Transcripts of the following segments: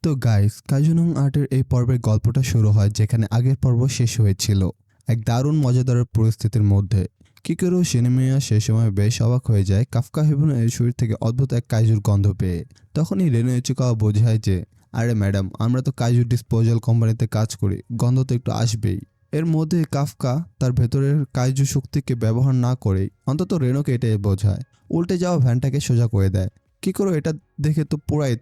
তো গাইস, কাইজুনং আর্টের এই পর্বের গল্পটা শুরু হয় যেখানে আগের পর্ব শেষ হয়েছিল এক দারুণ মজাদার পরিস্থিতির মধ্যে। কিকোরো শিনমিয়া সে সময় বেশ অবাক হয়ে যায় কাফকা হিবুনের শরীর থেকে অদ্ভুত এক কাইজুর গন্ধ পেয়ে। তখনই রেনো ইচিকাওয়া বোঝায় যে আরে ম্যাডাম, আমরা তো কাইজু ডিসপোজাল কোম্পানিতে কাজ করি, গন্ধ তো একটু আসবেই। এর মধ্যে কাফকা তার ভেতরের কাইজু শক্তিকে ব্যবহার না করেই অন্তত রেনোকে এটাই বোঝায়। উল্টে যাওয়া ভ্যানটাকে সোজা করে দেয়। কিকোরো এটা দেখে তো পুরাই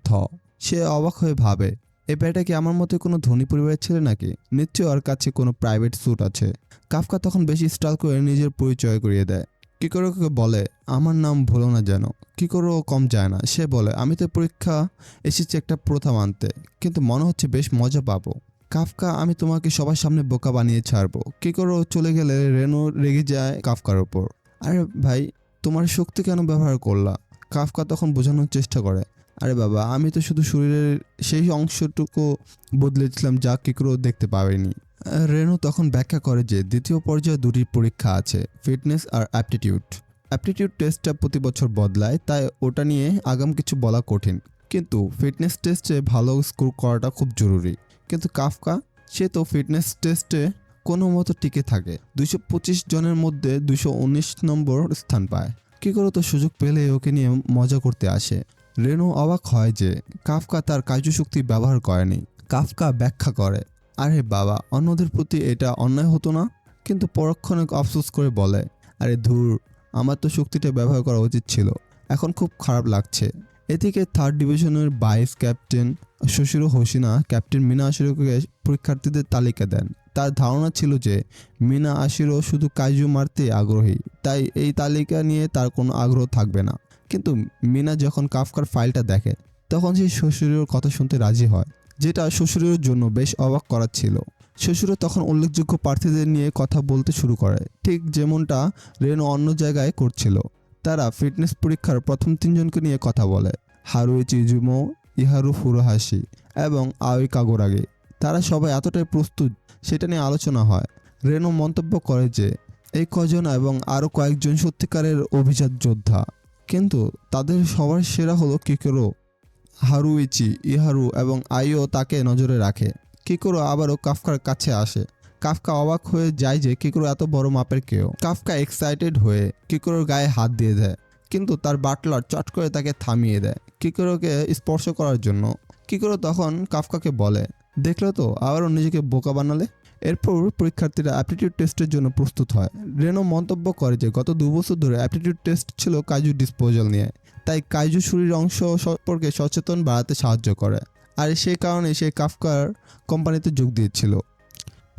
সে অবাক হয়ে ভাবে, এই ব্যাটা কি আমার মতো কোনো ধনী পরিবারের ছেলে নাকি? নিশ্চয় ওর কাছে কোনো প্রাইভেট স্যুট আছে। কাফকা তখন বেশি স্টাইল করে নিজের পরিচয় করিয়ে দেয়। কিকোরোকে বলে, আমার নাম ভুলো না যেন। কিকোরো কম যায় না, সে বলে, আমি তো পরীক্ষা এসেছি একটা প্রথা মানতে, কিন্তু মনে হচ্ছে বেশ মজা পাবো। কাফকা, আমি তোমাকে সবার সামনে বোকা বানিয়ে ছাড়বো। কিকোরো চলে গেলে রেনো রেগে যায় কাফকার ওপর। আরে ভাই, তোমার শক্তি কেন ব্যবহার করলা? কাফকা তখন বোঝানোর চেষ্টা করে, আরে বাবা, আমি তো শুধু শরীরের সেই অংশটুকু বদলেছিলাম যা কিকোরো দেখতে পাবেনি। রেনো তখন ব্যাখ্যা করে যে দ্বিতীয় পর্যায়ে দুটি পরীক্ষা আছে, ফিটনেস আর অ্যাপটিটিউড। অ্যাপটিটিউড টেস্টটা প্রতি বছর বদলায়, তাই ওটা নিয়ে আগাম কিছু বলা কঠিন, কিন্তু ফিটনেস টেস্টে ভালো স্কোর করাটা খুব জরুরি। কিন্তু কাফকা, সে তো ফিটনেস টেস্টে কোনো মতো টিকে থাকে, 225 জনের মধ্যে 219 নম্বর স্থান পায়। কিকোরো তো সুযোগ পেলে ওকে নিয়ে মজা করতে আসে। রেনো অবাক হয় যে কাফকা তার কার্য শক্তি ব্যবহার করেনি। কাফকা ব্যাখ্যা করে, আরে বাবা, অন্যদের প্রতি এটা অন্যায় হতো না? কিন্তু পরক্ষণে আফসোস করে বলে, আরে ধুর, আমার তো শক্তিটা ব্যবহার করা উচিত ছিল, এখন খুব খারাপ লাগছে। এদিকে থার্ড ডিভিশনের ভাইস ক্যাপ্টেন শশিরো হোশিনা ক্যাপ্টেন মিনা আশিরোকে পরীক্ষার্থীদের তালিকা দেন। তার ধারণা ছিল যে মিনা আশিরো শুধু কাইজু মারতে আগ্রহী, তাই এই তালিকা নিয়ে তার কোনো আগ্রহ থাকবে না। কিন্তু মিনা যখন কাফকার ফাইলটা দেখে, তখন সে শ্বশুরের কথা শুনতে রাজি হয়, যেটা শ্বশুরের জন্য বেশ অবাক করার ছিল। শ্বশুরও তখন উল্লেখযোগ্য প্রার্থীদের নিয়ে কথা বলতে শুরু করে, ঠিক যেমনটা রেনো অন্য জায়গায় করছিল। তারা ফিটনেস পরীক্ষার প্রথম 3 জনকে নিয়ে কথা বলে, হারুইচি ইজুমো, ইহারু ফুরোহাশি এবং আওই কাগোরাগে। তারা সবাই এতটাই প্রস্তুত সেটা নিয়ে আলোচনা হয়। রেনো মন্তব্য করে যে এই কজন এবং আরও কয়েকজন সত্যিকারের অভিজাত যোদ্ধা, কিন্তু তাদের সবার সেরা হলো কিকোরো। হারুইচি, ইহারু এবং আইও তাকে নজরে রাখে। কিকোরো আবারও কাফকার কাছে আসে। কাফকা অবাক হয়ে যায় যে কিকোরো এত বড় মাপের কেউ। কাফকা এক্সাইটেড হয়ে কিকোরোর গায়ে হাত দিয়ে দেয়, কিন্তু তার বাটলার চট করে তাকে থামিয়ে দেয় কিকোরোকে স্পর্শ করার জন্য। কিকোরো তখন কাফকাকে বলে, দেখলে তো, আবারও নিজেকে বোকা বানালে। এরপর পরীক্ষার্থীরা অ্যাপটিটিউড টেস্টের জন্য প্রস্তুত হয়। রেনো মন্তব্য করে যে গত 2 বছর ধরে অ্যাপটিটিউড টেস্ট ছিল কাইজু ডিসপোজাল নিয়ে, তাই কাইজু শরীর অংশ সম্পর্কে সচেতন বাড়াতে সাহায্য করে, আর সেই কারণে সে কাফকার কোম্পানিতে যোগ দিয়েছিল।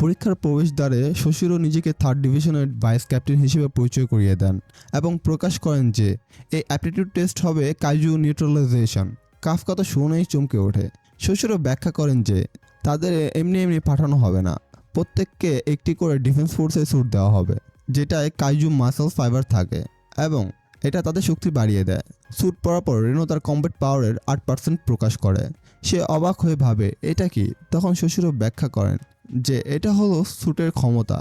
পরীক্ষার প্রবেশদ্বারে শশিরও নিজেকে থার্ড ডিভিশনের ভাইস ক্যাপ্টেন হিসেবে পরিচয় করিয়ে দেন এবং প্রকাশ করেন যে এই অ্যাপটিটিউড টেস্ট হবে কাইজু নিউট্রালাইজেশন। কাফকা তো শুনেই চমকে ওঠে। শশিরও ব্যাখ্যা করেন যে তাদের এমনি এমনি পাঠানো হবে না, প্রত্যেককে একটি করে ডিফেন্স ফোর্সের স্যুট দেওয়া হবে, যেটায় কাইজু মাসল ফাইবার থাকে এবং এটা তাদের শক্তি বাড়িয়ে দেয়। স্যুট পরার পর রেনো তার কমব্যাট পাওয়ারের 8% প্রকাশ করে। সে অবাক হয়ে ভাবে, এটা কি? তখন শশিরও ব্যাখ্যা করেন যে এটা হলো স্যুটের ক্ষমতা,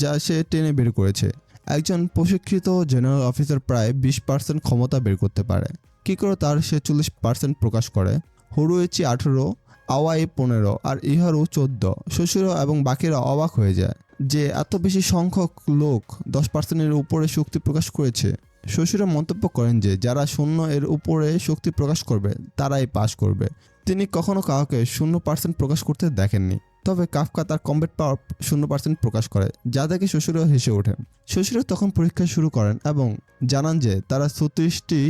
যা সে টেনে বের করেছে। একজন প্রশিক্ষিত জেনারেল অফিসার প্রায় 20% ক্ষমতা বের করতে পারে। কিকোরো তার 46% প্রকাশ করে। হরুইচি 18, আওয়াই 15 আর ইহারু 14। শশিরো এবং বাকিরা অবাক হয়ে যায় যে এত বেশি সংখ্যক লোক 10%-এর উপরে শক্তি প্রকাশ করেছে। শশিরো মন্তব্য করেন যে যারা 0 এর উপরে শক্তি প্রকাশ করবে তারাই পাস করবে। তিনি কখনো কাউকে 0% প্রকাশ করতে দেখেননি। তবে কাফকা তার কমব্যাট পাওয়ার 0% প্রকাশ করে, যা দেখে শশিরো হেসে ওঠেন। শশিরো তখন পরীক্ষা শুরু করেন এবং জানান যে তারা 36টি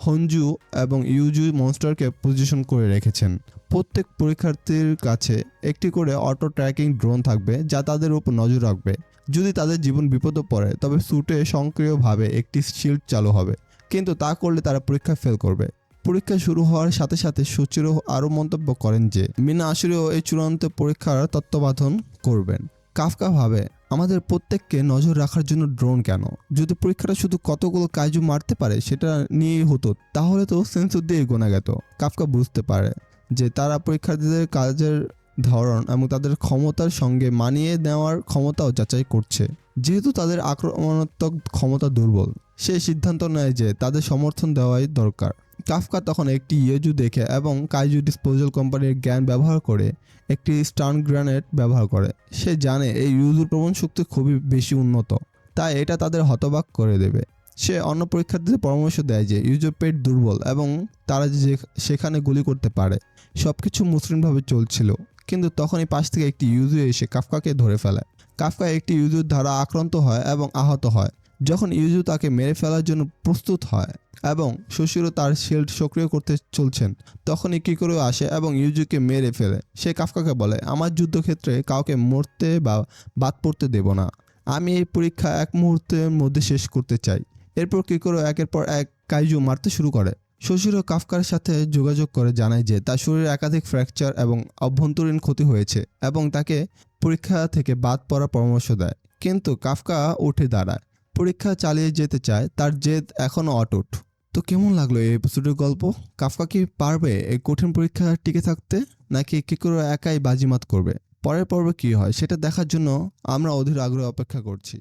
হনজু এবং ইউজু মনস্টারকে পজিশন করে রেখেছেন। প্রত্যেক পরীক্ষার্থীর কাছে একটি করে অটো ট্র্যাকিং ড্রোন থাকবে, যা তাদের উপর নজর রাখবে। যদি তাদের জীবন বিপদে পড়ে তবে স্যুটে সক্রিয়ভাবে একটি শিল্ড চালু হবে, কিন্তু তা করলে তারা পরীক্ষা ফেল করবে। পরীক্ষা শুরু হওয়ার সাথে সাথে শশিরো আরও মন্তব্য করেন যে মিনা আশিরো এই চূড়ান্ত পরীক্ষার তত্ত্বাবধান করবেন। কাফকা ভাবে, আমাদের প্রত্যেককে নজর রাখার জন্য ড্রোন কেন? যদি পরীক্ষাটা শুধু কতগুলো কাইজু মারতে পারে সেটা নিয়েই হতো, তাহলে তো সেন্সর দিয়ে গোনা যেত। কাফকা বুঝতে পারে যে তারা পরীক্ষার্থীদের কাজের ধরন এবং তাদের ক্ষমতার সঙ্গে মানিয়ে নেওয়ার ক্ষমতাও যাচাই করছে। যেহেতু তাদের আক্রমণাত্মক ক্ষমতা দুর্বল, সে সিদ্ধান্ত নেয় যে তাদের সমর্থন দেওয়াই দরকার। কাফকা তখন একটি ইয়েজু দেখে এবং কাইজু ডিসপোজাল কোম্পানির জ্ঞান ব্যবহার করে একটি স্টান গ্রেনেড ব্যবহার করে। সে জানে এই ইউজুর প্রবণ শক্তি খুবই বেশি উন্নত, তাই এটা তাদের হতবাক করে দেবে। সে অন্য পরীক্ষার্থীদের পরামর্শ দেয় যে ইউজুর পেট দুর্বল এবং তারা যে সেখানে গুলি করতে পারে। সবকিছু মসৃণভাবে চলছিল, কিন্তু তখনই পাশ থেকে একটি ইউজু এসে কাফকাকে ধরে ফেলে। কাফকা একটি ইউজুর দ্বারা আক্রান্ত হয় এবং আহত হয়। যখন ইউজু তাকে মেরে ফেলার জন্য প্রস্তুত হয় এবং শশীরও তার শিল্ড সক্রিয় করতে চলছেন, তখনই কিকোরো আসে এবং ইউজুকে মেরে ফেলে। সে কাফকাকে বলে, আমার যুদ্ধক্ষেত্রে কাউকে মরতে বা বাদ পড়তে দেব না। আমি এই পরীক্ষা এক মুহূর্তের মধ্যে শেষ করতে চাই। এরপর কিকোরো একের পর এক কাইজু মারতে শুরু করে। শশীরও কাফকার সাথে যোগাযোগ করে জানায় যে তার শরীরে একাধিক ফ্র্যাকচার এবং অভ্যন্তরীণ ক্ষতি হয়েছে এবং তাকে পরীক্ষা থেকে বাদ পড়ার পরামর্শ দেয়। কিন্তু কাফকা উঠে দাঁড়ায়, পরীক্ষা চালিয়ে যেতে চায়, তার জেদ এখনও অটুট। তো কেমন লাগলো এই এপিসোডের গল্প? কাফকা কি পারবে এই কঠিন পরীক্ষা টিকে থাকতে, নাকি কিকোরো একাই বাজিমাত করবে? পরের পর্বে কী হয় সেটা দেখার জন্য আমরা অধীর আগ্রহে অপেক্ষা করছি।